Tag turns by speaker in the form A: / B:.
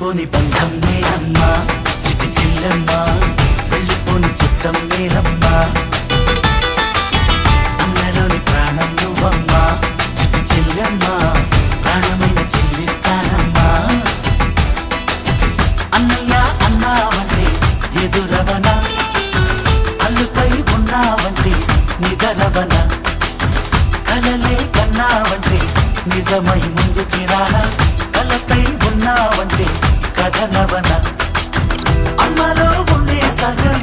A: విడిపోని బంధం నేనమ్మా చిట్టి చెల్లెమ్మా వెళ్ళిపోని చుట్టం నేనమ్మా అన్నలోని ప్రాణం నువ్వమ్మా చిట్టి చెల్లెమ్మా ప్రాణమైన చెల్లిస్తానమ్మా అన్నయ్య అన్నావంటే ఎదురవనా అల్లుపై ఉన్నావంటే నిదరవనా కలలే కన్నావంటే నిజమై ముందుకి రానా కలపై ఉన్నావంటే కథనవన అమ్మలో ఉండే సగం